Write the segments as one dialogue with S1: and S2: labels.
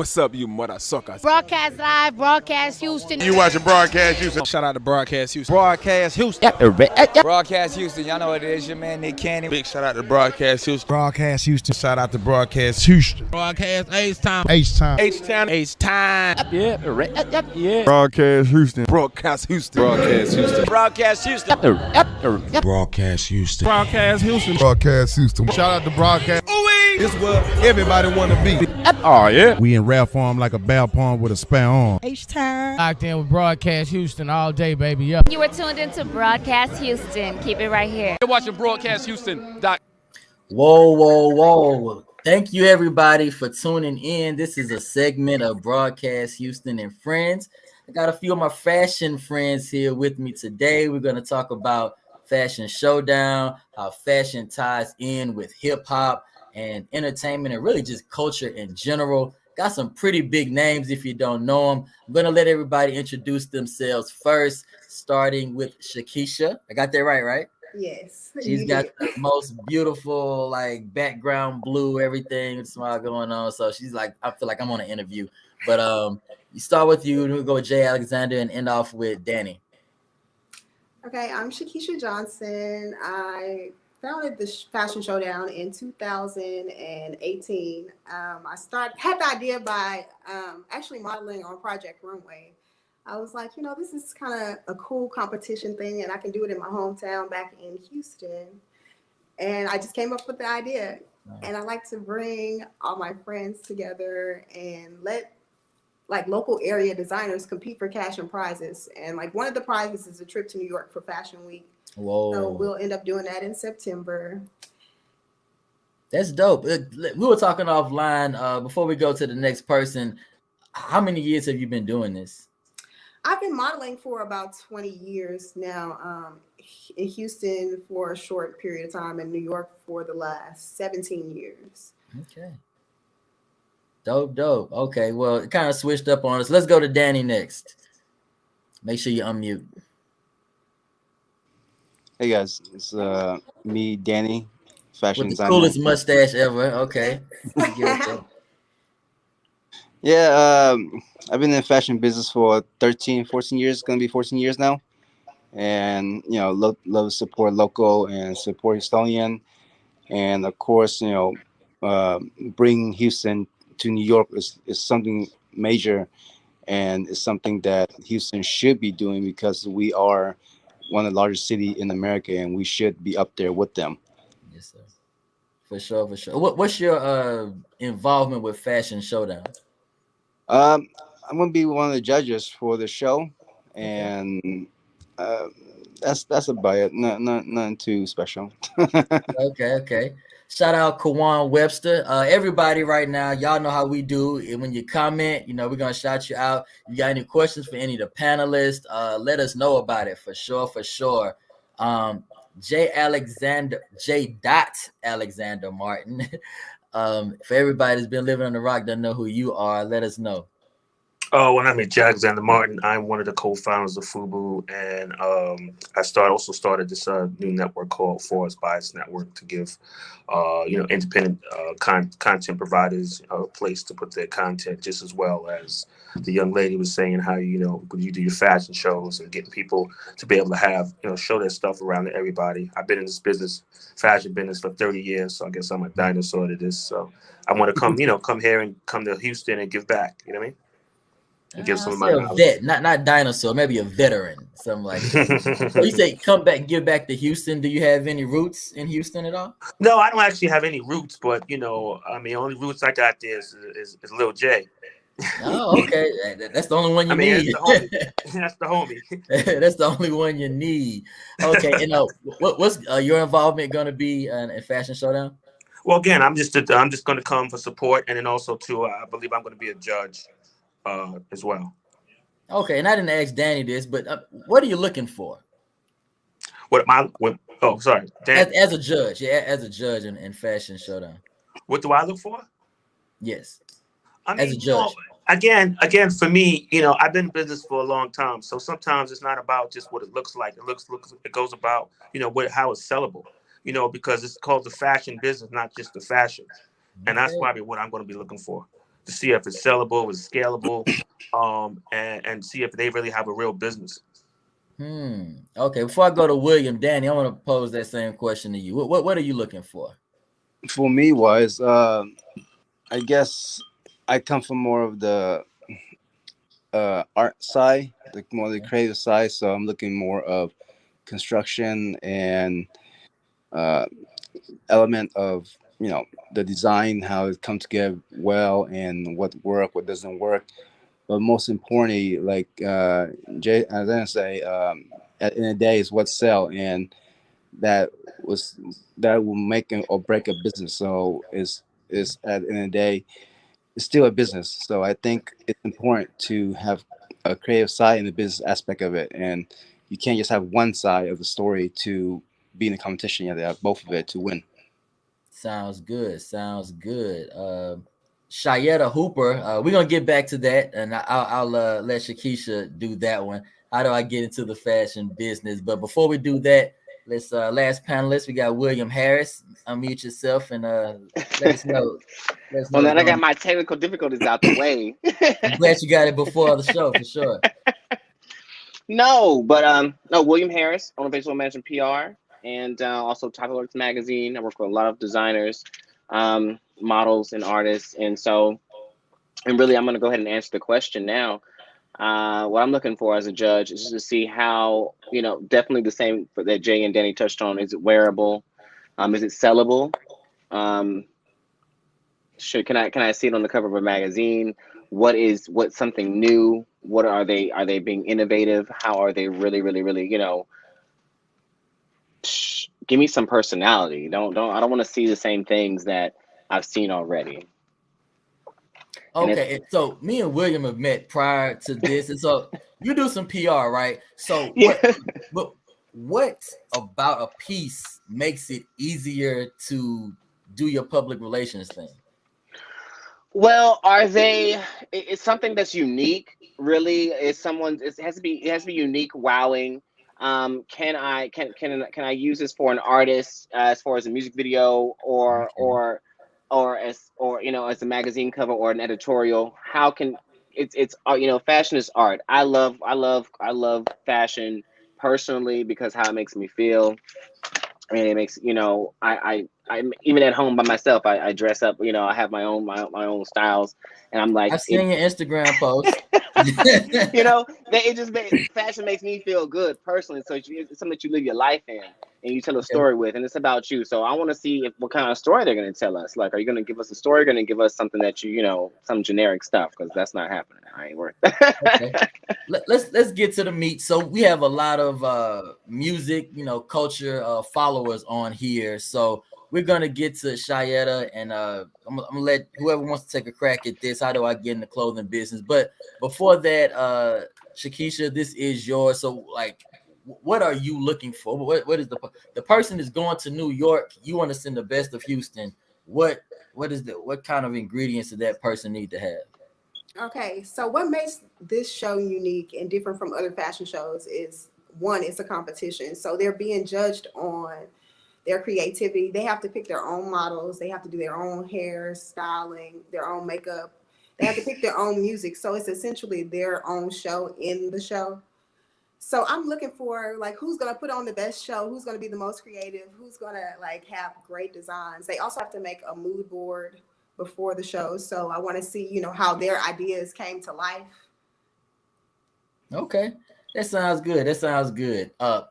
S1: What's up, you mother suckers?
S2: Broadcast live, broadcast Houston.
S3: You watching Broadcast Houston?
S1: Shout out to Broadcast Houston.
S4: Broadcast Houston.
S5: Broadcast Houston, y'all know what it is, your man Nick Cannon.
S3: Big shout out to Broadcast Houston.
S4: Broadcast Houston.
S3: Shout out to Broadcast Houston.
S4: Broadcast H-Time.
S3: H-Time.
S1: H-Town.
S4: H-Time.
S2: Yeah.
S3: Broadcast Houston.
S1: Broadcast Houston.
S3: Broadcast Houston.
S5: Broadcast Houston.
S4: Broadcast Houston.
S3: Broadcast Houston.
S4: Broadcast Houston. Shout out to Broadcast.
S3: This is where everybody want to be.
S4: Oh, yeah.
S3: We in rare form like a bell palm with a spare arm.
S2: H-Time.
S4: Locked in with Broadcast Houston all day, baby. Yep.
S6: You are tuned into Broadcast Houston. Keep it right here.
S1: You're watching Broadcast Houston.
S7: Whoa. Thank you, everybody, for tuning in. This is a segment of Broadcast Houston and Friends. I got a few of my fashion friends here with me today. We're going to talk about Fashion Showdown, how fashion ties in with hip-hop and entertainment and really just culture in general. Got some pretty big names if you don't know them. I'm going to let everybody introduce themselves first, starting with Chekesha. I got that right?
S8: Yes.
S7: She's got the most beautiful, like, background blue, everything, smile going on. So she's like, I feel like I'm on an interview. But you start with you, we'll go with Jay Alexander and end off with Danny.
S8: Okay, I'm Chekesha Johnson. I founded the Fashion Showdown in 2018. I had the idea by actually modeling on Project Runway. I was like, this is kind of a cool competition thing, and I can do it in my hometown back in Houston. And I just came up with the idea. And I like to bring all my friends together and let local area designers compete for cash and prizes. And one of the prizes is a trip to New York for Fashion Week.
S7: Whoa.
S8: So we'll end up doing that in September.
S7: That's dope. We were talking offline before we go to the next person. How many years have you been doing this?
S8: I've been modeling for about 20 years now, in Houston for a short period of time, in New York for the last 17 years.
S7: Okay. Dope. Okay, well, it kind of switched up on us. Let's go to Danny next. Make sure you unmute.
S9: Hey guys, it's me, Danny, fashion
S7: with the
S9: designer.
S7: coolest mustache ever. Okay.
S9: Yeah, I've been in fashion business for 13, 14 years. It's gonna be 14 years now, and love to support local and support Houstonian, and of course, bring Houston to New York is something major, and it's something that Houston should be doing because we are one of the largest cities in America, and we should be up there with them.
S7: Yes, sir. For sure. What's your involvement with Fashion Showdown?
S9: I'm gonna be one of the judges for the show, and that's about it. Nothing too special.
S7: Okay. Shout out Kawan Webster. Everybody right now, y'all know how we do. And when you comment, we're gonna shout you out. If you got any questions for any of the panelists, let us know about it for sure. J. Alexander Martin. For everybody that's been living on the rock, doesn't know who you are, let us know.
S10: Oh, well, I'm J. Alexander Martin. I'm one of the co-founders of FUBU, and I also started this new network called Forest Bias Network to give, independent content providers a place to put their content, just as well as the young lady was saying how when you do your fashion shows and getting people to be able to have show their stuff around to everybody. I've been in this fashion business for 30 years, so I guess I'm a dinosaur to this. So I want to come here and come to Houston and give back. You know what I mean? Give some of my
S7: vet, not dinosaur, maybe a veteran, something like that. So you say come back and give back to Houston. Do you have any roots in Houston at all?
S10: No, I don't actually have any roots, but only roots I got there is Lil J.
S7: Oh, okay. That's the only one you need.
S10: That's the homie.
S7: That's the only one you need. Okay, what's your involvement going to be in Fashion Showdown?
S10: Well, again, I'm just going to come for support, and then also too, I believe I'm going to be a judge. As well.
S7: Okay, and I didn't ask Danny this, but what are you looking for?
S10: Sorry.
S7: As a judge, as a judge in Fashion Showdown.
S10: What do I look for?
S7: Yes.
S10: As a judge. Again, for me, I've been in business for a long time, so sometimes it's not about just what it looks like. It goes about, how it's sellable. Because it's called the fashion business, not just the fashion, and that's probably what I'm going to be looking for. to see if it's sellable, it's scalable, and see if they really have a real business.
S7: Okay, before I go to William, Danny, I want to pose that same question to you. What are you looking for?
S9: For me, I guess I come from more of the art side, like more the creative side. So I'm looking more of construction and element of the design, how it comes together well, and what doesn't work. But most importantly, like Jay, I was gonna say, at the end of the day, is what sell, and that will make or break a business. So is at the end of the day, it's still a business. So I think it's important to have a creative side and the business aspect of it, and you can't just have one side of the story to be in a competition. You have to have both of it to win.
S7: Sounds good. Shayetta Hooper, we're gonna get back to that, and I'll let Chekesha do that one. How do I get into the fashion business? But before we do that, let's last panelist. We got William Harris. Unmute yourself and let us know.
S11: Well, now I got my technical difficulties out the way.
S7: I'm glad you got it before the show for sure.
S11: No, William Harris, owner of Visual Management PR, and also Top Alerts Magazine. I work with a lot of designers, models, and artists, and really, I'm going to go ahead and answer the question now. What I'm looking for as a judge is just to see how, definitely the same that Jay and Danny touched on. Is it wearable? Is it sellable? Can I see it on the cover of a magazine? What's something new? What are they being innovative? How are they really, give me some personality. I don't want to see the same things that I've seen already.
S7: Okay, so me and William have met prior to this, and so you do some PR, right? So what about a piece makes it easier to do your public relations thing?
S11: Well, it's something that's unique, really. It has to be unique, wowing. Can I use this for an artist as far as a music video or as a magazine cover or an editorial? How can it's fashion is art. I love fashion personally because how it makes me feel. And it makes, I'm even at home by myself. I dress up, I have my own styles, and I'm like,
S7: I've seen your Instagram post.
S11: Fashion makes me feel good personally. So it's something that you live your life in and you tell a story with, and it's about you. So I want to see what kind of story they're going to tell us. Like, are you going to give us a story? Going to give us something that some generic stuff? Because that's not happening. I ain't worth.
S7: Okay. Let's get to the meat. So we have a lot of music, culture followers on here. So we're gonna get to Shayetta, and I'm gonna let whoever wants to take a crack at this. How do I get in the clothing business? But before that, Chekesha, this is yours. So, like, what are you looking for? What is the person is going to New York? You want to send the best of Houston. What kind of ingredients does that person need to have?
S8: Okay, so what makes this show unique and different from other fashion shows is, one, it's a competition. So they're being judged on their creativity. They have to pick their own models. They have to do their own hair styling, their own makeup. They have to pick their own music. So it's essentially their own show in the show. So I'm looking for, like, who's going to put on the best show, who's going to be the most creative, who's going to, like, have great designs. They also have to make a mood board before the show. So I want to see, how their ideas came to life.
S7: Okay. That sounds good.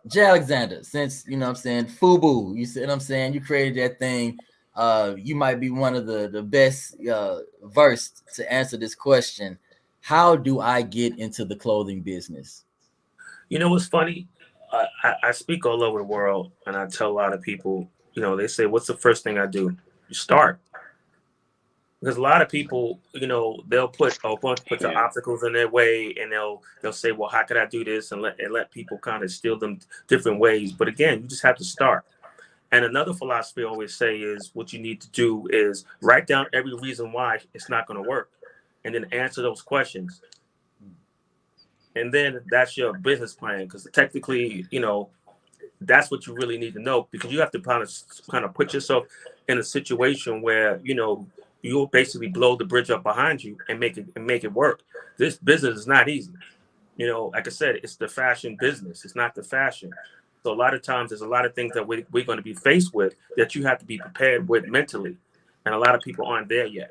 S7: Jay Alexander, since, FUBU, you see what I'm saying? You created that thing. You might be one of the best versed to answer this question. How do I get into the clothing business?
S10: What's funny? I speak all over the world, and I tell a lot of people, they say, what's the first thing I do? You start. Because a lot of people, they'll put a bunch of obstacles in their way, and they'll say, well, how could I do this? And let people kind of steal them different ways. But again, you just have to start. And another philosophy I always say is what you need to do is write down every reason why it's not going to work, and then answer those questions. And then that's your business plan, because technically, that's what you really need to know, because you have to kind of put yourself in a situation where, you you'll basically blow the bridge up behind you and make it work. This business is not easy. You know, like I said, it's the fashion business. It's not the fashion. So a lot of times there's a lot of things that we're going to be faced with that you have to be prepared with mentally. And a lot of people aren't there yet.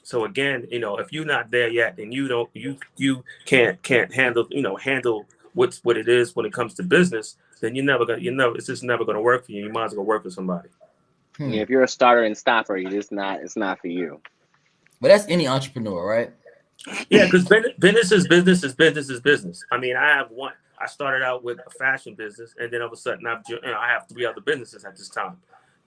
S10: So again, you know, if you're not there yet and you can't handle, you know, handle what it is when it comes to business, then it's just never gonna work for you. You might as well work with somebody.
S11: Yeah, if you're a starter and stopper, it's not for you.
S7: But that's any entrepreneur, right?
S10: Yeah, because business is business is business is business. I mean, I started out with a fashion business, and then all of a sudden I have 3 other businesses at this time.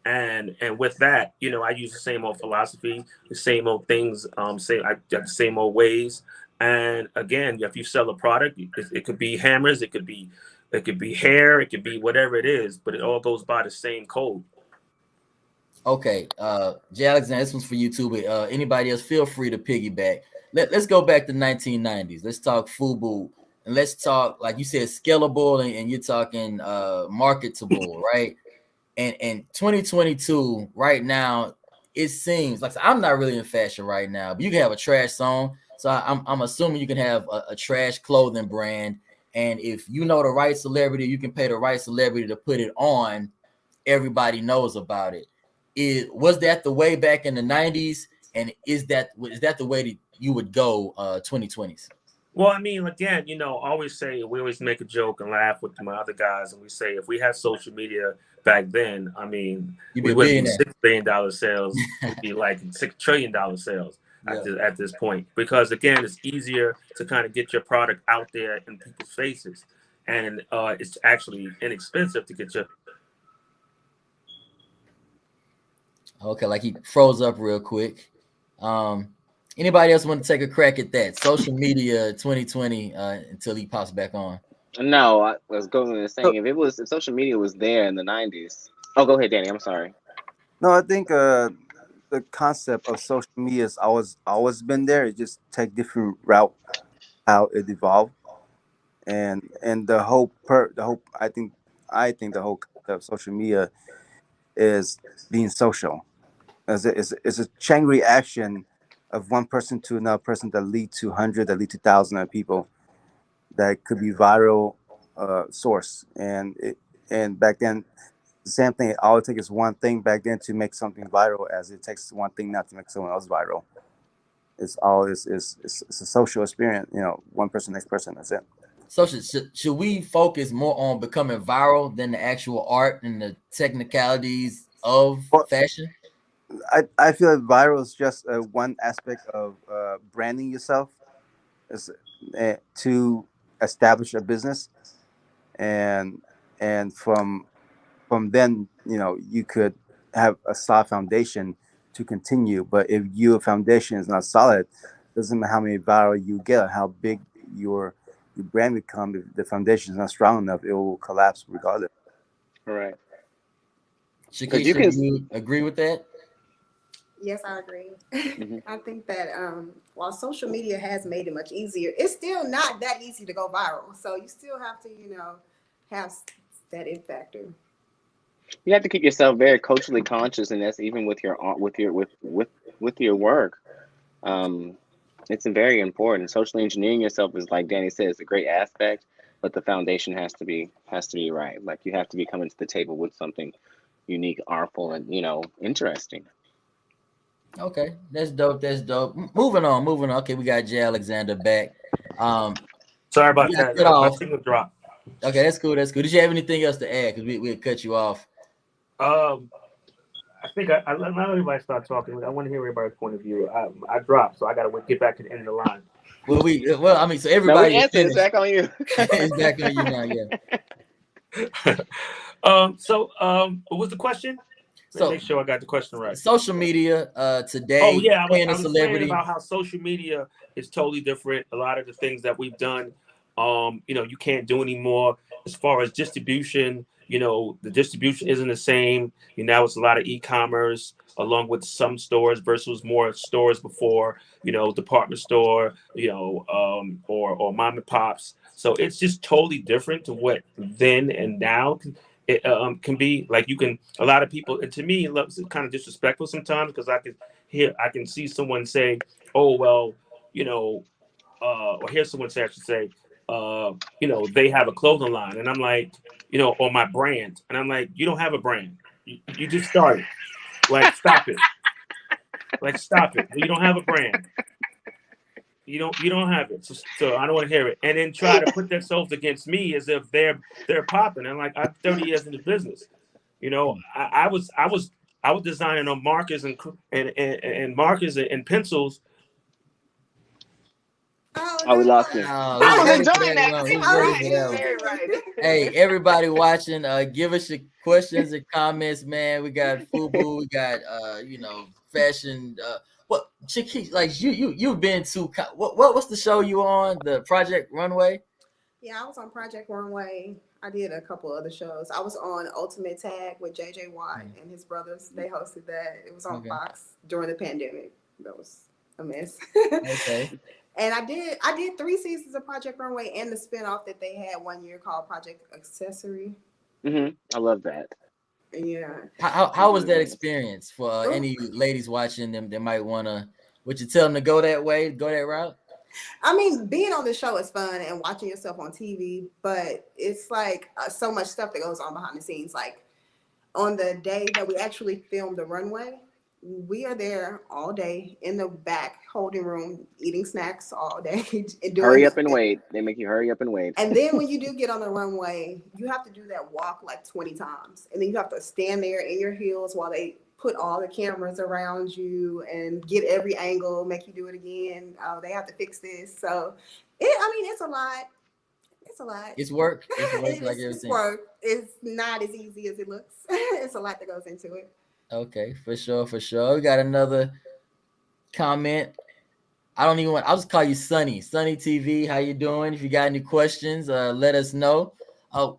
S10: And with that, you know, I use the same old philosophy, the same old things, the same old ways. And again, if you sell a product, it could be hammers, it could be hair, it could be whatever it is, but it all goes by the same code.
S7: Okay, J. Alexander, this one's for you too. But anybody else, feel free to piggyback. Let's go back to 1990s. Let's talk FUBU, and let's talk, like you said, scalable, and you're talking marketable, right? And 2022 right now, it seems like, I'm not really in fashion right now, but you can have a trash song. So I'm assuming you can have a trash clothing brand, and if you know the right celebrity, you can pay the right celebrity to put it on. Everybody knows about it. Was that the way back in the 90s, and is that the way that you would go 2020s?
S10: Well, I mean, again, you know, we always make a joke and laugh with my other guys, and we say if we had social media back then, I mean, we wouldn't be $6 billion sales, we'd be like $6 trillion sales at this point. Because again, it's easier to kind of get your product out there in people's faces, and it's actually inexpensive to get your.
S7: Okay, like he froze up real quick. Anybody else want to take a crack at that? Social media 2020 until he pops back on.
S11: No, I was going to saying if social media was there in the 90s. Oh, go ahead, Danny. I'm sorry.
S9: No, I think the concept of social media has always been there. It just take different route how it evolved, and the whole I think the whole concept of social media is being social. It's a chain reaction of one person to another person that lead to 100, that lead to 1,000 of people that could be viral source. And back then, the same thing. It always takes one thing back then to make something viral, as it takes one thing not to make someone else viral. It's a social experience. You know, one person, next person. That's it.
S7: So should we focus more on becoming viral than the actual art and the technicalities of fashion?
S9: I feel like viral is just one aspect of branding yourself to establish a business, and from then, you know, you could have a solid foundation to continue. But if your foundation is not solid, doesn't matter how many viral you get, how big your brand become. If the foundation is not strong enough, it will collapse regardless.
S11: Right.
S7: Chekesha, do you agree with that?
S8: Yes, I agree. I think that while social media has made it much easier, it's still not that easy to go viral. So you still have to, you know, have that it factor.
S11: You have to keep yourself very culturally conscious, and that's even with your work. It's very important. Socially engineering yourself is, like Danny said, it's a great aspect, but the foundation has to be right. Like, you have to be coming to the table with something unique, artful, and, you know, interesting.
S7: Okay, that's dope. Moving on. Okay, we got J. Alexander back.
S10: Sorry about that. My signal dropped.
S7: Okay, that's cool. Did you have anything else to add? Because we'll cut you off.
S10: I think I let everybody start talking. I want to hear everybody's point of view. I dropped, so I got to get back to the end of the line.
S7: Well, I mean, so everybody
S11: is back on you.
S7: It's back on you now, yeah.
S10: What was the question? So, make sure I got the question right.
S7: Social media today.
S10: Oh yeah, I was saying about how social media is totally different. A lot of the things that we've done, you know, you can't do anymore. As far as distribution, you know, the distribution isn't the same. You know, now it's a lot of e-commerce, along with some stores versus more stores before. You know, department store, you know, or mom and pops. So it's just totally different to what then and now. it can be like you can. A lot of people, and to me, it's kind of disrespectful sometimes because I can see someone say, "Oh well, you know," or hear someone say, I should say, they have a clothing line, and I'm like, or my brand, and I'm like, you don't have a brand. You just started. Like, stop it. Like, stop it. You don't have a brand. You don't have it. So I don't want to hear it. And then try to put themselves against me as if they're popping. And like, I'm 30 years in the business. I was designing on markers and markers and pencils.
S11: Oh, we lost him. I was enjoying that because he was right. He was very right.
S7: Hey, everybody watching, give us your questions and comments, man. We got FUBU, we got fashion. What Chekesha, like you've been to what's the show you on? The Project Runway?
S8: Yeah, I was on Project Runway. I did a couple other shows. I was on Ultimate Tag with JJ Watt and his brothers. They hosted that. It was on Fox during the pandemic. That was a mess.
S7: Okay.
S8: And I did 3 seasons of Project Runway and the spinoff that they had one year called Project Accessory.
S11: I love that.
S8: Yeah.
S7: How was that experience for any ladies watching them that might wanna? Would you tell them to go that way, go that route?
S8: I mean, being on the show is fun and watching yourself on TV, but it's like so much stuff that goes on behind the scenes. Like on the day that we actually filmed the runway, we are there all day in the back holding room, eating snacks all day.
S11: Hurry up and wait. They make you hurry up and wait.
S8: And then when you do get on the runway, you have to do that walk like 20 times. And then you have to stand there in your heels while they put all the cameras around you and get every angle, make you do it again. They have to fix this. So, it's a lot. It's a lot.
S7: It's work. It's work like everything.
S8: It's work. It's not as easy as it looks. It's a lot that goes into it.
S7: Okay, for sure. We got another comment. I'll just call you Sunny TV. How you doing? If you got any questions, let us know.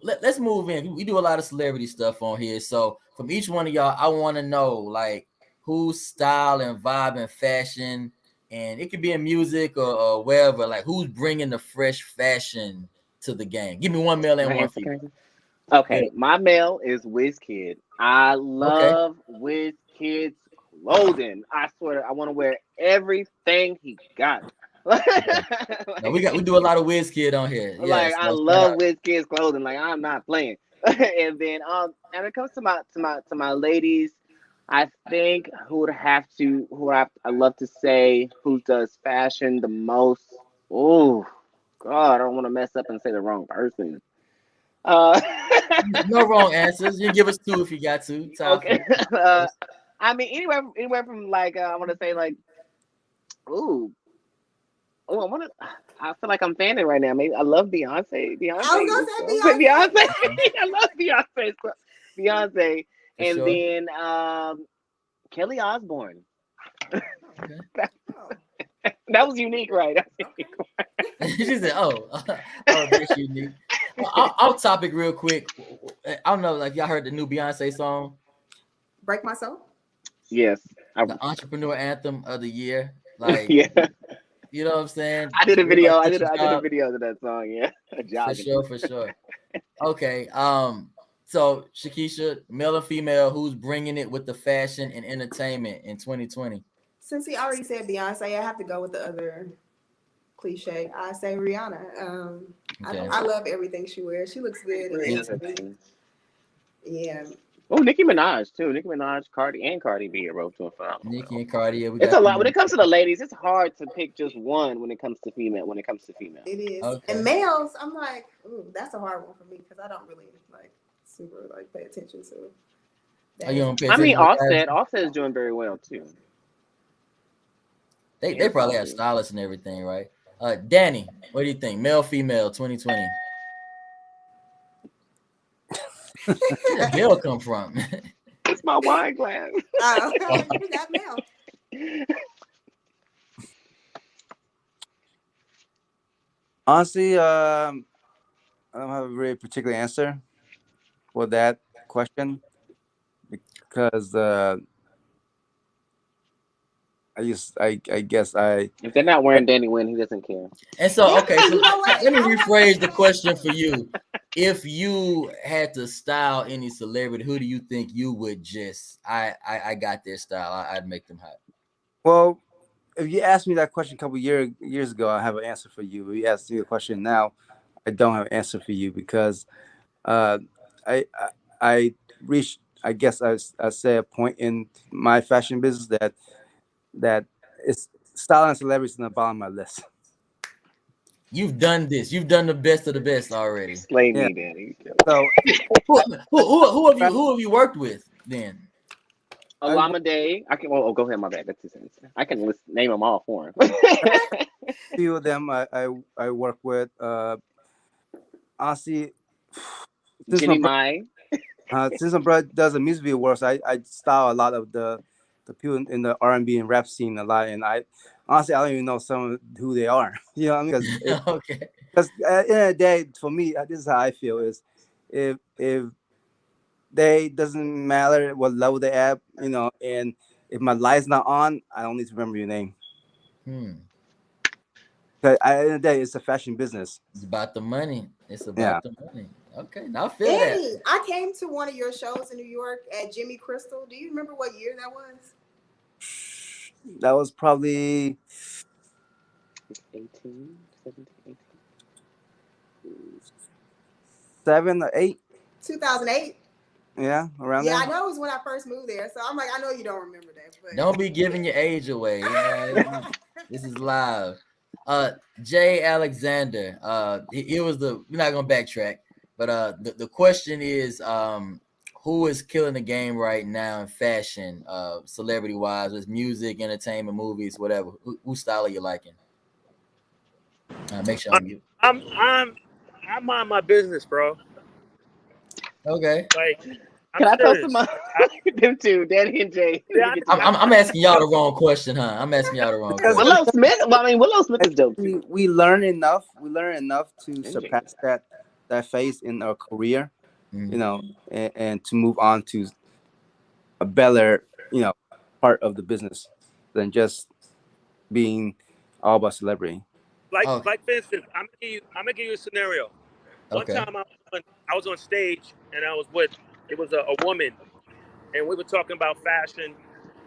S7: Let's move in. We do a lot of celebrity stuff on here. So from each one of y'all, I want to know like whose style and vibe and fashion, and it could be in music or wherever, like who's bringing the fresh fashion to the game. Give me one male and one female.
S11: Okay, my male is WizKid. I love WizKid's clothing. I swear, I want to wear everything he got.
S7: No, we do a lot of WizKid on here.
S11: Like I love WizKid's clothing. Like I'm not playing. And then when it comes to my ladies, I think I love to say who does fashion the most. Oh God, I don't want to mess up and say the wrong person.
S7: No wrong answers. You can give us 2 if you got to.
S11: Okay. I mean, anywhere from like I want to say like, I feel like I'm fanning right now. Maybe I love Beyonce.
S8: I was gonna say
S11: Beyonce. I love Beyonce. And
S7: sure.
S11: Then Kelly Osbourne. That was unique, right?
S7: She said, "Oh, that's unique." Off topic, real quick. I don't know, like y'all heard the new Beyonce song,
S8: "Break My Soul."
S11: Yes,
S7: the entrepreneur anthem of the year. Like,
S11: yeah,
S7: you know what I'm saying?
S11: I did a video. I did a video of that song. Yeah,
S7: for sure. Okay. So Chekesha, male or female, who's bringing it with the fashion and entertainment in 2020?
S8: Since he already said Beyonce, I have to go with the other cliche. I say Rihanna.
S7: Okay.
S8: I love everything she wears. She looks good. Yeah.
S11: Oh, Nicki Minaj too. Nicki Minaj, Cardi B are both doing phenomenal.
S7: Nicki and Cardi. Yeah,
S11: it's a lot. When it comes to the ladies, it's hard to pick just one when it comes to female.
S8: It is.
S7: Okay.
S8: And males, I'm like, ooh, that's a hard one for me because I don't really super pay attention to it.
S7: Oh, you don't pay
S11: I mean,
S7: attention
S11: Offset is doing very well too.
S7: They probably have stylists and everything, right? Danny, what do you think? Male, female, 2020? Where did male come from?
S11: It's my wine glass.
S8: Oh, we got male.
S9: Honestly, I don't have a very particular answer for that question because I guess I.
S11: If they're not wearing Danny Nguyen, he doesn't care.
S7: And so, okay, so
S8: You know what?
S7: let me rephrase the question for you. If you had to style any celebrity, who do you think you would just, I got their style, I'd make them hot?
S9: Well, if you asked me that question a couple years ago, I have an answer for you. If you ask me the question now, I don't have an answer for you because uh, I reached, I guess I say a point in my fashion business that it's style and celebrity is on the bottom of my list.
S7: You've done this. You've done the best of the best already.
S11: Slay me, Danny.
S9: So
S7: who have you worked with then?
S11: Olamide. I can. Well, go ahead. My bad. That's his answer. I can name them all for him.
S9: few of them I work with. Honestly,
S11: Jenny Mai.
S9: Since my brother does the music video works, I style a lot of the people in the R&B and rap scene a lot, and I don't even know some of who they are. You know what I mean? Because at the end of the day, for me, this is how I feel: is if they doesn't matter what level they at, you know, and if my light's not on, I don't need to remember your name. Because at the end of the day, it's a fashion business.
S7: It's about the money. It's about the money. Okay, now I feel
S8: Danny,
S7: that.
S8: I came to one of your shows in New York at Jimmy Crystal. Do you remember what year that was?
S9: That was probably
S11: 18, 17, 18.
S9: 7 or 8.
S8: 2008.
S9: Yeah, around there.
S8: Yeah, I know it was when I first moved there. So I'm like, I know you don't remember that. But
S7: Don't be giving your age away. This is live. Jay Alexander. It was we're not gonna backtrack, but the question is, who is killing the game right now in fashion, celebrity wise, with music, entertainment, movies, whatever? Whose style are you liking? Make sure
S10: I mind my business, bro.
S7: Okay.
S10: Like,
S11: Can I throw some them two, Danny and Jay?
S10: Yeah,
S7: I'm asking y'all the wrong question, huh? I'm asking y'all the wrong question.
S11: Willow Smith. Well, I mean, Willow Smith is dope.
S9: We learn enough. We learn enough to surpass that phase in our career, you know, and to move on to a better, you know, part of the business than just being all about celebrity.
S10: Like for instance, I'm gonna give you a scenario. One time I was on stage and I was with a woman, and we were talking about fashion,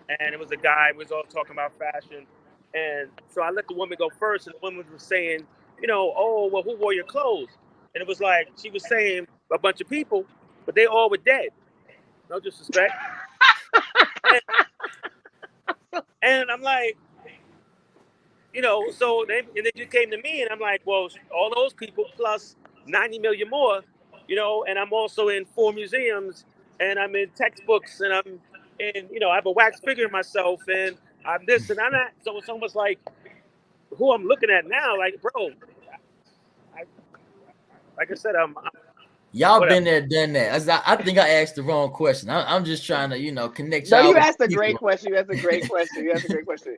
S10: and it was a guy. We was all talking about fashion, and so I let the woman go first, and the woman was saying, you know, oh well, who wore your clothes? And it was like she was saying a bunch of people, but they all were dead. No disrespect. and I'm like, you know, so then you came to me, and I'm like, well, all those people plus 90 million more, you know, and I'm also in 4 museums, and I'm in textbooks, and I'm in, you know, I have a wax figure of myself, and I'm this and I'm that. So it's almost like who I'm looking at now, like, bro, like I said,
S7: y'all
S10: whatever.
S7: been there, done that. I think I asked the wrong question. I'm just trying to, you know, connect
S11: No,
S7: y'all.
S11: you asked a great question. You asked a great question. You asked a great question.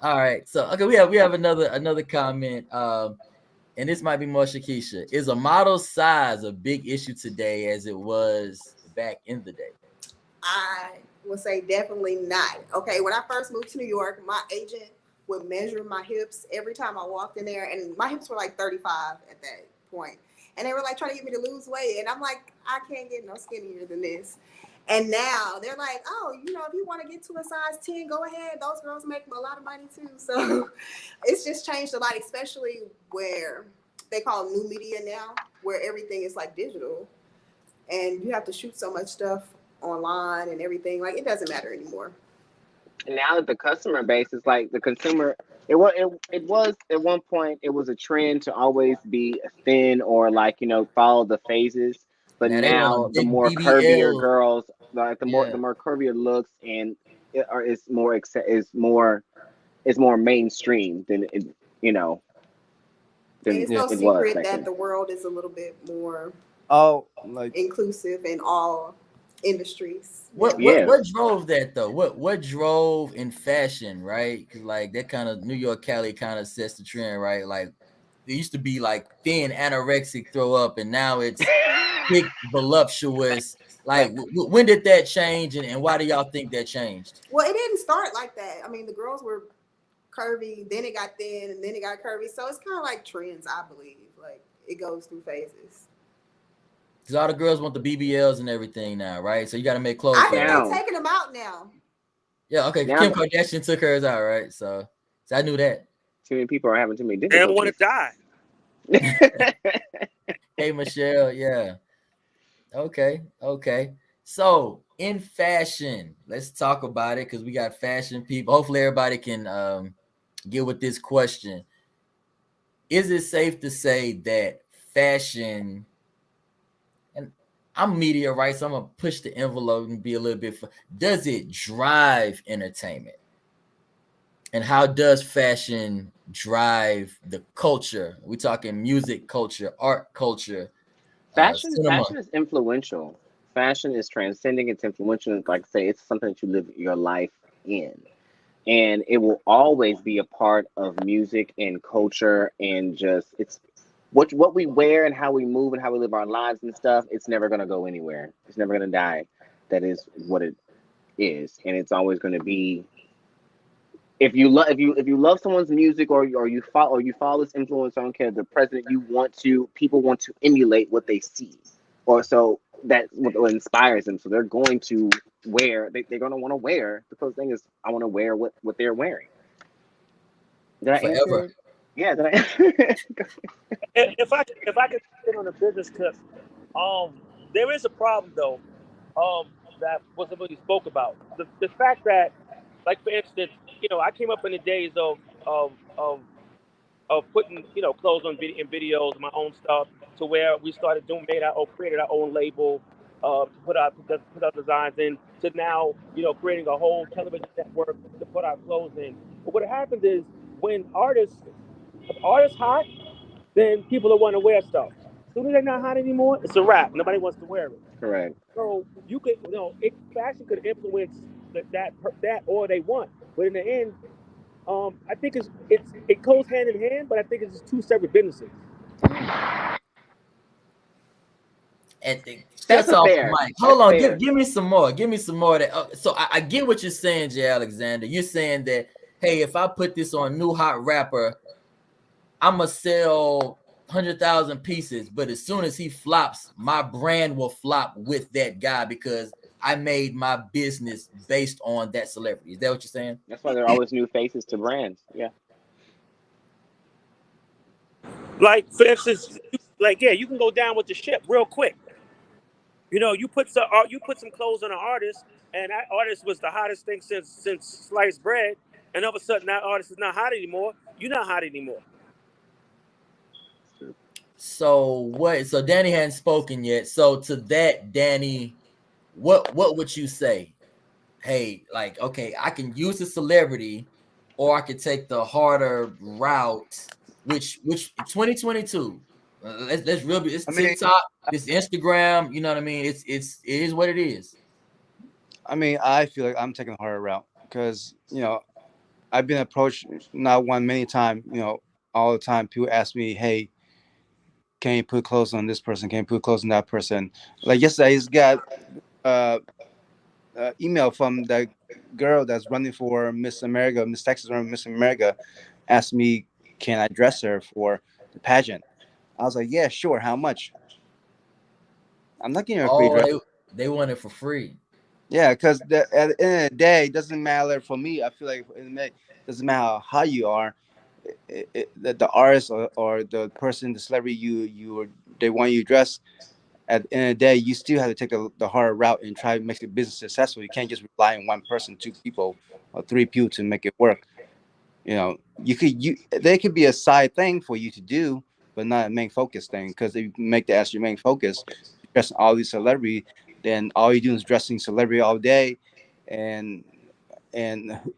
S7: All right, so okay, we have another comment, and this might be more Chekesha. Is a model's size a big issue today as it was back in the day?
S8: I would say definitely not. Okay, when I first moved to New York, my agent would measure my hips every time I walked in there, and my hips were like 35 at that point. And they were like trying to get me to lose weight, and I'm like, I can't get no skinnier than this. And now they're like, oh, you know, if you want to get to a size 10, go ahead. Those girls make a lot of money too. So it's just changed a lot, especially where they call new media now, where everything is like digital, and you have to shoot so much stuff online and everything. Like, it doesn't matter anymore.
S11: And now that the customer base is like the consumer, it was at one point, it was a trend to always be thin or like, you know, follow the phases. But now the more curvier girls, like the more curvier looks, and it's more mainstream than it, you know.
S8: And it's no secret that the world is a little bit more inclusive in all industries.
S7: What drove that though? What drove in fashion, right? Because like that kind of New York Cali kind of sets the trend, right? Like it used to be like thin anorexic throw up, and now it's big voluptuous. Like, when did that change, and why do y'all think that changed?
S8: Well, it didn't start like that. I mean, the girls were curvy, then it got thin, and then it got curvy. So it's kind of like trends, I believe. Like, it goes through phases.
S7: Because all the girls want the BBLs and everything now, right? So you got to make clothes.
S8: I think they're taking them out now.
S7: Yeah, okay.
S11: Now,
S7: Kim Kardashian took hers out, right? So I knew that.
S11: Too many people are having too many
S10: They don't want
S11: difficulties.
S10: to die.
S7: Hey, Michelle, yeah. Okay. So in fashion, let's talk about it because we got fashion people. Hopefully everybody can get with this question. Is it safe to say that fashion, and I'm media, right? So I'm gonna push the envelope and be a little bit, does it drive entertainment? And how does fashion drive the culture? We talking music culture, art culture.
S11: Fashion is influential. Fashion is transcending. It's influential. Like I say, it's something that you live your life in, and it will always be a part of music and culture. And just it's what we wear and how we move and how we live our lives and stuff. It's never gonna go anywhere. It's never gonna die. That is what it is, and it's always gonna be. If you love someone's music or you follow this influencer, I don't care the president, people want to emulate what they see, or so that's what inspires them. So they're going to wear, they're going to want to wear. The first thing is I want to wear what they're wearing. Did I answer? Yeah. Did I?
S10: If I could sit on a business tip, there is a problem though, that what somebody spoke about. The fact that, like for instance, I came up in the days of putting clothes on videos, my own stuff, to where we started created our own label, to put out designs in, to now creating a whole television network to put our clothes in. But what happens is when artists hot, then people don't want to wear stuff. As soon as they're not hot anymore, it's a wrap. Nobody wants to wear it.
S11: Correct.
S10: So you could, fashion could influence that or they want, but in the end, I think it goes hand in hand, but I think it's just two separate businesses.
S7: And
S11: that's fair.
S7: Mike. Hold on, give me some more. Give me some more of that. So I get what you're saying, J. Alexander. You're saying that, hey, if I put this on New Hot Rapper, I'ma sell 100,000 pieces, but as soon as he flops, my brand will flop with that guy because I made my business based on that celebrity. Is that what you're saying?
S11: That's why there are always new faces to brands. Yeah.
S10: Like for instance, you can go down with the ship real quick. You put some clothes on an artist, and that artist was the hottest thing since sliced bread, and all of a sudden that artist is not hot anymore. You're not hot anymore.
S7: So what? So Danny hadn't spoken yet. So to that, Danny, what would you say? Hey, like, okay, I can use a celebrity, or I could take the harder route. Which 2022. It's TikTok, it's Instagram. You know what I mean? It is what it is.
S9: I mean, I feel like I'm taking the harder route because I've been approached not one, many times. All the time people ask me, "Hey, can you put clothes on this person? Can you put clothes on that person?" Like yesterday, I just got email from the girl that's running for Miss America, Miss Texas running Miss America, asked me, can I dress her for the pageant? I was like, yeah, sure. How much? I'm not getting a free dress.
S7: They want it for free.
S9: Yeah, because at the end of the day, it doesn't matter for me. I feel like it doesn't matter how you are. The artist or the person, the celebrity they want you to dress. At the end of the day, you still have to take the harder route and try to make the business successful. You can't just rely on one person, two people, or three people to make it work. They could be a side thing for you to do, but not a main focus thing. Because if you make that as your main focus, dressing all these celebrity, then all you do is dressing celebrity all day, and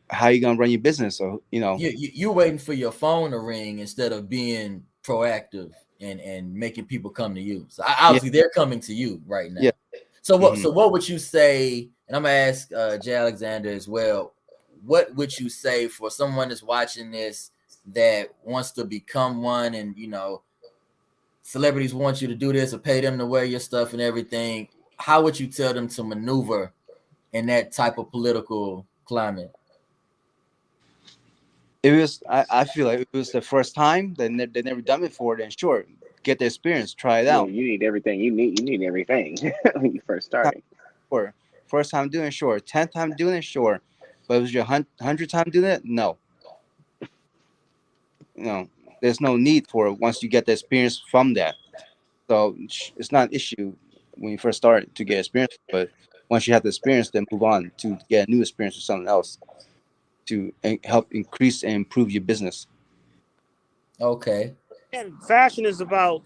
S9: how you gonna run your business? So
S7: you're waiting for your phone to ring instead of being proactive and making people come to you. So obviously they're coming to you right now.
S9: Yeah.
S7: So what would you say? And I'm gonna ask J. Alexander as well. What would you say for someone that's watching this that wants to become one, and celebrities want you to do this or pay them to wear your stuff and everything? how would you tell them to maneuver in that type of political climate?
S9: It was. I feel like it was the first time they never done it before. Then sure, get the experience, try it out.
S11: You need everything. You need everything when you first starting.
S9: Sure. First time doing it, sure. 10th time doing it, sure. But was your 100th time doing it? No. There's no need for it once you get the experience from that. So it's not an issue when you first start to get experience, but once you have the experience, then move on to get a new experience with something else to help increase and improve your business.
S7: Okay.
S10: And fashion is about,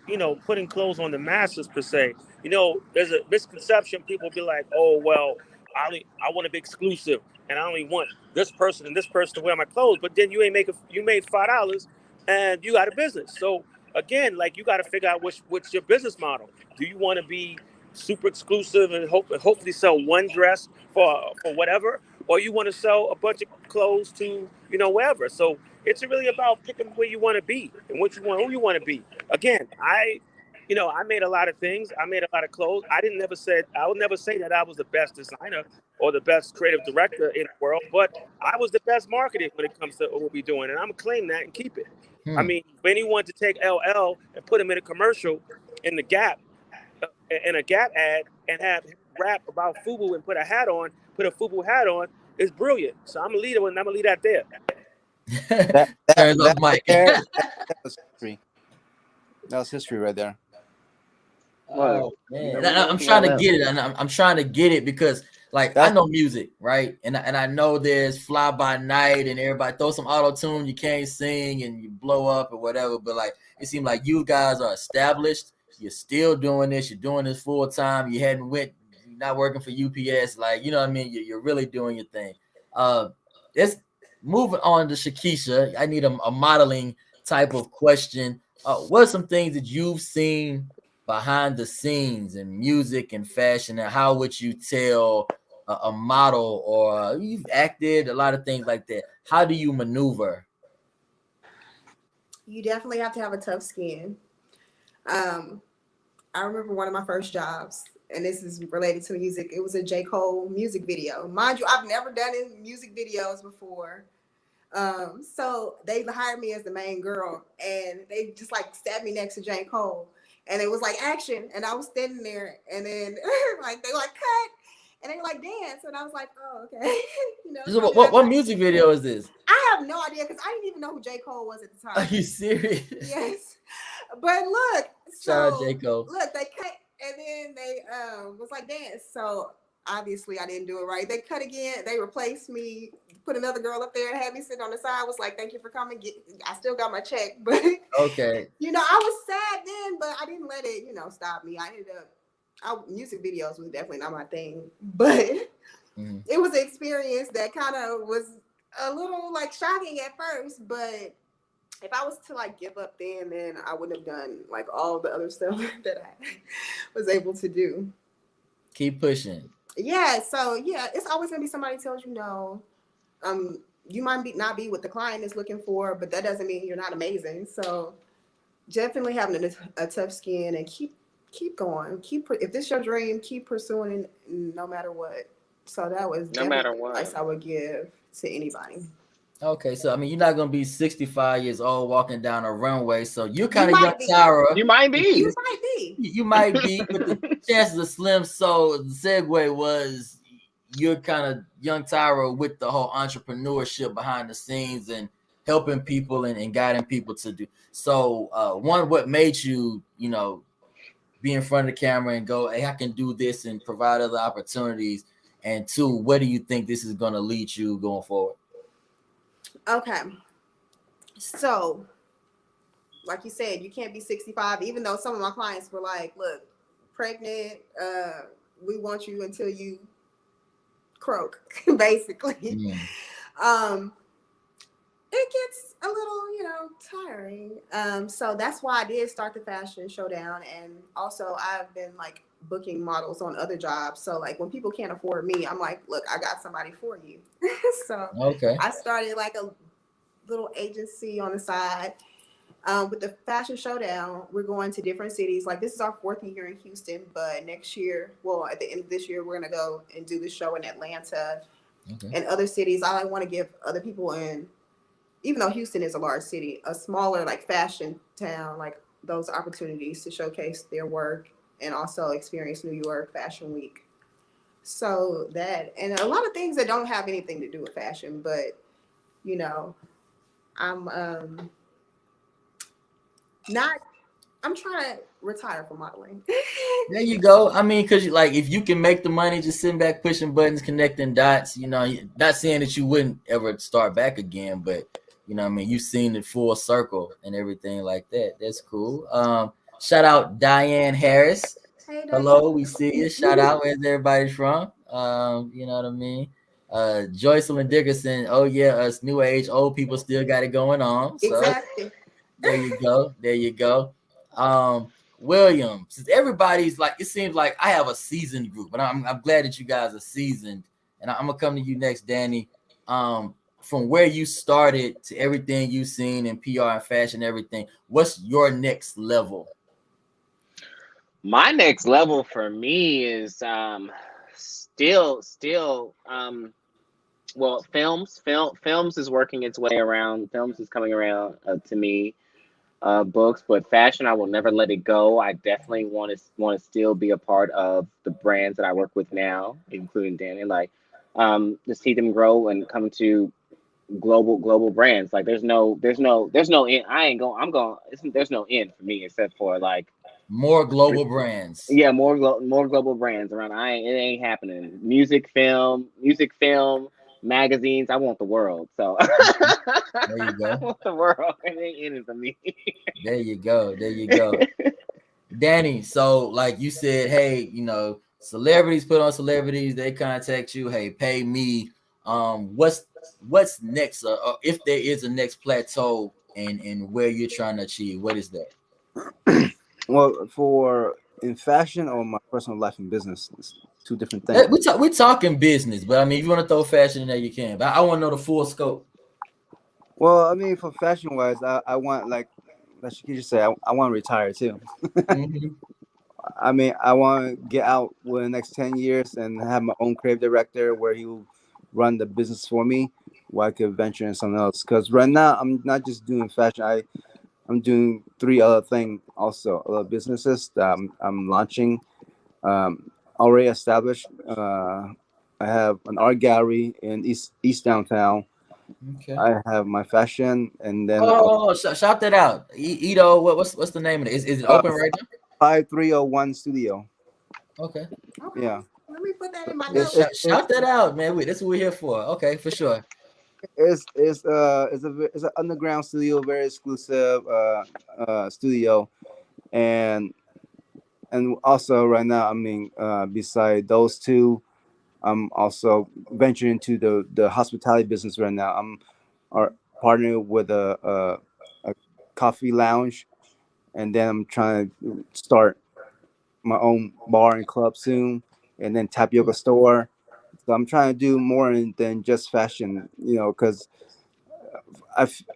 S10: putting clothes on the masses per se. There's a misconception. People be like, oh, well, I want to be exclusive and I only want this person and this person to wear my clothes. But then you made $5 and you got a business. So again, like, you got to figure out what's your business model. Do you want to be super exclusive and hopefully sell one dress for whatever, or you want to sell a bunch of clothes to, wherever. So it's really about picking where you want to be and who you want to be. Again, I made a lot of things. I made a lot of clothes. I would never say that I was the best designer or the best creative director in the world, but I was the best marketing when it comes to what we're doing. And I'm going to claim that and keep it. I mean, if anyone to take LL and put him in a commercial in the Gap, in a Gap ad, and have him rap about FUBU and put a FUBU hat on, is brilliant. So I'm a leader, and I'm going to leave that there.
S7: Turns off mic.
S9: That was history. That was history right there.
S7: Oh man, I'm trying to get it, and I'm trying to get it because, like, I know music, right? And I know there's Fly By Night, and everybody throw some auto tune, you can't sing, and you blow up or whatever. But like, it seems like you guys are established. You're still doing this. You're doing this full time. You you're not working for UPS. Like, you know what I mean? You're really doing your thing. Let's moving on to Chekesha. I need a modeling type of question. What are some things that you've seen behind the scenes in music and fashion, and how would you tell a model, or you've acted, a lot of things like that? How do you maneuver?
S8: You definitely have to have a tough skin. I remember one of my first jobs, and this is related to music. It was a J. Cole music video. Mind you, I've never done any music videos before. So they hired me as the main girl, and they just like stabbed me next to J. Cole, and it was like action, and I was standing there, and then like they like cut, and they like dance, and I was like, oh, okay.
S7: So what music video is this?
S8: I have no idea, because I didn't even know who J. Cole was at the time.
S7: Are you serious?
S8: Yes. But look,
S7: shout out J. Cole.
S8: Look, they cut, and then they was like dance. So obviously I didn't do it right. They cut again. They replaced me, put another girl up there, and had me sit on the side. I was like, thank you for coming. I still got my check, but
S7: okay.
S8: I was sad then, but I didn't let it, stop me. I ended up, music videos was definitely not my thing, but it was an experience that kind of was a little like shocking at first, but if I was to like give up then I wouldn't have done like all the other stuff that I was able to do.
S7: Keep pushing.
S8: Yeah. So yeah, it's always gonna be somebody tells you no. You might not be what the client is looking for, but that doesn't mean you're not amazing. So definitely having a tough skin and keep going. If this is your dream, keep pursuing it no matter what. So that was
S11: no matter what
S8: advice I would give to anybody.
S7: Okay, so I mean, you're not gonna be 65 years old walking down a runway, so you're kind of young Tyra.
S11: You might be.
S7: You might be, but the chances are slim. So the segue was you're kind of young Tyra with the whole entrepreneurship behind the scenes and helping people and guiding people to do. So what made you, be in front of the camera and go, hey, I can do this and provide other opportunities? And two, where do you think this is going to lead you going forward?
S8: Okay. So, like you said, you can't be 65, even though some of my clients were like, look, pregnant, we want you until you croak, basically. It gets a little, tiring. So that's why I did start the fashion Showdown. And also I've been like booking models on other jobs. So like when people can't afford me, I'm like, look, I got somebody for you. So
S7: okay.
S8: I started like a little agency on the side. With the Fashion Showdown, we're going to different cities. Like, this is our 4th year in Houston, but next year, well, at the end of this year, we're going to go and do the show in Atlanta and other cities. I want to give other people in, even though Houston is a large city, a smaller, like, fashion town, like, those opportunities to showcase their work and also experience New York Fashion Week. So that, and a lot of things that don't have anything to do with fashion, but, you know, I'm trying to retire from modeling.
S7: There you go. I mean, because like, if you can make the money just sitting back pushing buttons, connecting dots, you know, not saying that you wouldn't ever start back again, but you know what I mean, you've seen it full circle and everything like that. That's cool. Shout out Diane Harris.
S8: Hey, Diane.
S7: Hello, we see you. Shout out, where's everybody from? You know what I mean? Joycelyn Dickerson. Oh yeah, us new age old people still got it going on. So
S8: Exactly.
S7: there you go. There you go. William, since everybody's like, it seems like I have a seasoned group, and I'm glad that you guys are seasoned. And I'm gonna come to you next, Danny. From where you started to everything you've seen in PR and fashion, everything, what's your next level?
S11: My next level for me is still well, films is working its way around. Films is coming around to me. Books, but fashion, I will never let it go. I definitely want to still be a part of the brands that I work with now, including Danny. Like, to see them grow and come to global brands. Like, there's no end. There's no end for me except for like
S7: more global brands.
S11: Yeah, more global brands around. It ain't happening. Music, film, magazines. I want the world. So
S7: there you go.
S11: I want the world. It ain't in it for me.
S7: There you go. There you go. Danny, so like you said, hey, you know, celebrities put on celebrities, they contact you, hey, pay me. What's next? If there is a next plateau and where you're trying to achieve, what is that?
S9: Well, for in fashion or my personal life and business, it's two different things.
S7: We're talking business, but I mean, if you want to throw fashion in there, you can. But I want to know the full scope.
S9: Well, I mean, for fashion wise, I want, like Chekesha said, I want to retire too.
S7: Mm-hmm.
S9: I mean, I want to get out within the next 10 years and have my own creative director where he will run the business for me, where I could venture in something else. Because right now, I'm not just doing fashion. I'm doing 3 other things also, other businesses that I'm launching. Already established. I have an art gallery in East Downtown.
S7: Okay.
S9: I have my fashion, and then
S7: shout that out. Ito, what's the name of it? Is it open right now?
S9: 5301 Studio.
S7: Okay.
S9: Yeah.
S8: Let me put that in my notes.
S7: Shout that out, man. That's what we're here for. Okay, for sure.
S9: It's an underground studio, very exclusive studio, and also right now, I mean, beside those two, I'm also venturing into the hospitality business right now. I'm partnering with a coffee lounge, and then I'm trying to start my own bar and club soon, and then tapioca store. So I'm trying to do more than just fashion, you know, because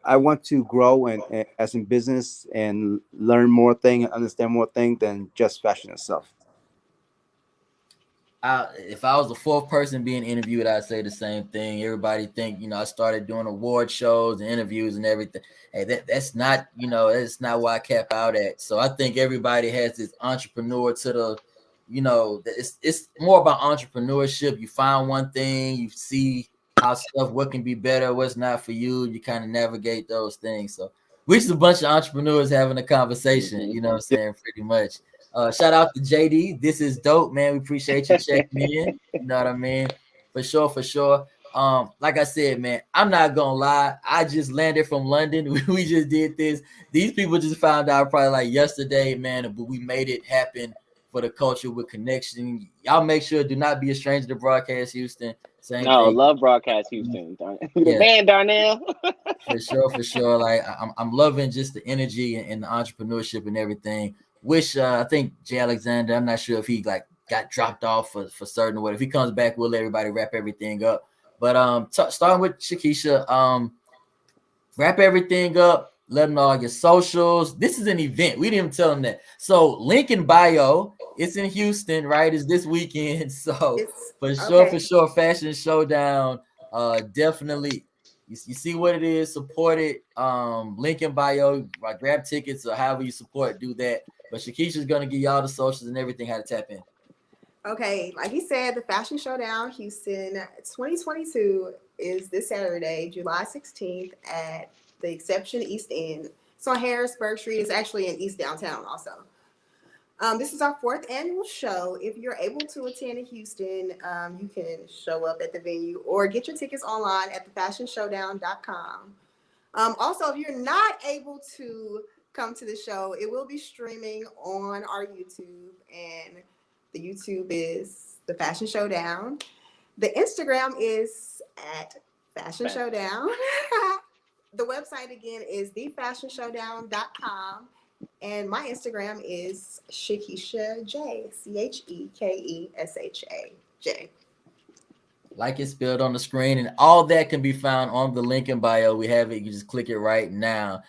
S9: I want to grow and as in business and learn more things and understand more things than just fashion itself.
S7: If I was the 4th person being interviewed, I'd say the same thing. Everybody think, you know, I started doing award shows and interviews and everything. Hey, that's not, you know, that's not where I cap out at. So I think everybody has this entrepreneur to the, you know, it's more about entrepreneurship. You find one thing, you see how stuff, what can be better, what's not for you. You kind of navigate those things. So we're just a bunch of entrepreneurs having a conversation, you know what I'm saying, pretty much. Shout out to JD. This is dope, man. We appreciate you checking in. You know what I mean? For sure, for sure. Like I said, man, I'm not gonna lie. I just landed from London. We just did this. These people just found out probably like yesterday, man, but we made it happen for the culture with connection. Y'all make sure, do not be a stranger to Broadcast Houston. Same thing.
S11: Love Broadcast Houston. The band, Darnell.
S7: For sure. Like I'm loving just the energy and the entrepreneurship and everything. Wish I think Jay Alexander, I'm not sure if he like got dropped off for certain or what. If he comes back, we'll let everybody wrap everything up. But starting with Chekesha, wrap everything up. Let them know all your socials. This is an event. We didn't even tell them that. So link in bio. It's in Houston, right? It's this weekend. So for sure, Fashion Showdown. Definitely. You see what it is. Support it. Link in bio. Grab tickets or however you support. Do that. But Chekesha's gonna give y'all the socials and everything how to tap in.
S8: Okay, like he said, the Fashion Showdown Houston 2022 is this Saturday, July 16th at the Exception East End. It's on Harrisburg Street. It's actually in East Downtown also. This is our 4th annual show. If you're able to attend in Houston, you can show up at the venue or get your tickets online at thefashionshowdown.com. Also, if you're not able to come to the show, it will be streaming on our YouTube, and the YouTube is The Fashion Showdown. The Instagram is at Fashion Showdown. The website again is thefashionshowdown.com. And my Instagram is Chekesha J, CHEKESHA.
S7: Like it's spelled on the screen, and all that can be found on the link in bio. We have it. You just click it right now.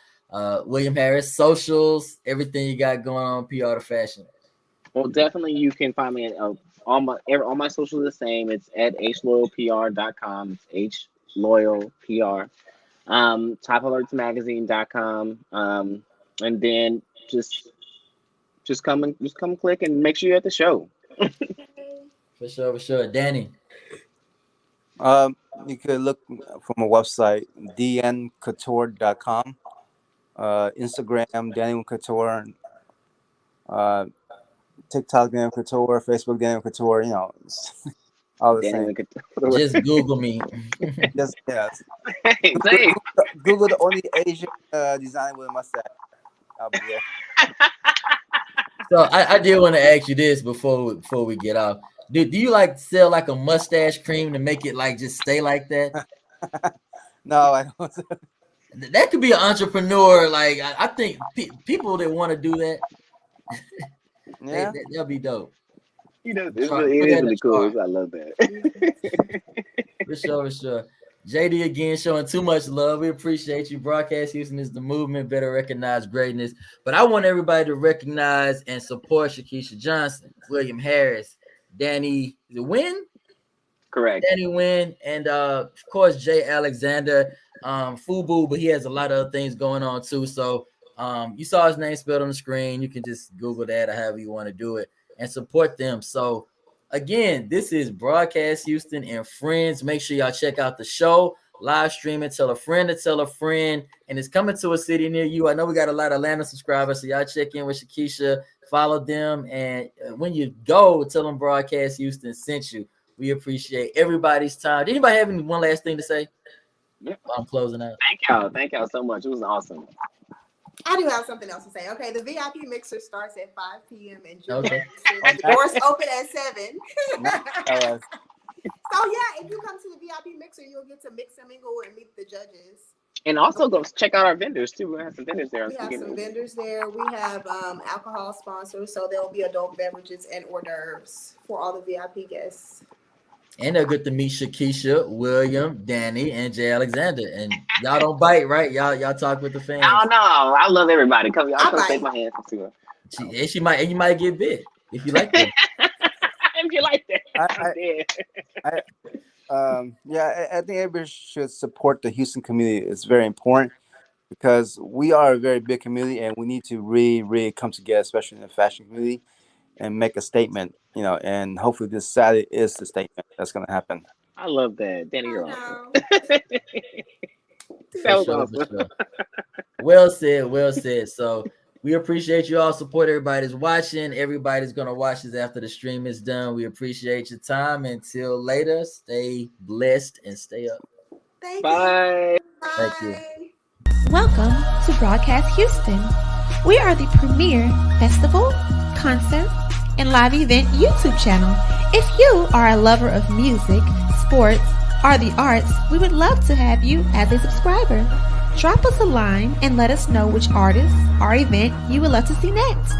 S7: William Harris, socials, everything you got going on, PR to Fashion.
S11: Well, definitely you can find me at all my socials are the same. It's at HLoyalPR.com. It's HLoyalPR. TopAlertsMagazine.com. And then just come click and make sure you're at the show.
S7: For sure. Danny.
S9: You could look from a website, dncouture.com. Instagram, Danny Couture. TikTok, Danny Couture. Facebook, Danny Couture. You know, all the same.
S7: Just Google me.
S9: Just yes.
S11: Hey,
S9: Google the only Asian designer with a mustache. I'll be there.
S7: So I did want to ask you this before we get off. Do you like sell like a mustache cream to make it like just stay like that?
S9: No, I don't.
S7: That could be an entrepreneur. Like I think people that want to do that,
S9: yeah,
S7: that'll be dope.
S11: You know, it is really cool. I love that.
S7: For sure. JD again showing too much love. We appreciate you. Broadcast Houston is the movement. Better recognize greatness. But I want everybody to recognize and support Chekesha Johnson, William Harris, Danny Nguyen.
S11: Correct.
S7: Danny Nguyen, and of course Jay Alexander, FUBU, but he has a lot of other things going on too. So you saw his name spelled on the screen. You can just Google that or however you want to do it and support them. So again, this is Broadcast Houston and Friends. Make sure y'all check out the show, live streaming, tell a friend to tell a friend, and it's coming to a city near you. I know we got a lot of Atlanta subscribers, so y'all check in with Chekesha, follow them, and when you go, tell them Broadcast Houston sent you. We appreciate everybody's time. Did anybody have any one last thing to say?
S11: Yeah.
S7: I'm closing out.
S11: Thank y'all so much. It was awesome.
S8: I do have something else to say. Okay, the VIP mixer starts at 5 p.m. in June.
S7: Okay.
S8: Doors open at 7.
S9: All right.
S8: So yeah, if you come to the VIP mixer, you'll get to mix and mingle and meet the judges.
S11: And also go check out our vendors too. We have some vendors there.
S8: We have some vendors there. We have alcohol sponsors, so there will be adult beverages and hors d'oeuvres for all the VIP guests.
S7: And they're good to meet Chekesha, William, Danny, and Jay Alexander. And y'all don't bite, right? Y'all talk with the fans.
S11: Oh no, I love everybody. Come shake my hand for sure.
S7: You might get bit if you like that.
S11: If you like that,
S9: I think everybody should support the Houston community. It's very important because we are a very big community, and we need to really come together, especially in the fashion community, and make a statement. You know, and hopefully this Saturday is the statement that's going to happen.
S11: I love that, Danny. You're awesome. That was awesome.
S7: Well said. So we appreciate you all support. Everybody's watching. Everybody's going to watch this after the stream is done. We appreciate your time. Until later, stay blessed and stay up.
S11: Bye.
S7: Thank you.
S12: Welcome to Broadcast Houston. We are the premier festival, concert, and live event YouTube channel. If you are a lover of music, sports, or the arts, we would love to have you as a subscriber. Drop us a line and let us know which artist or event you would love to see next.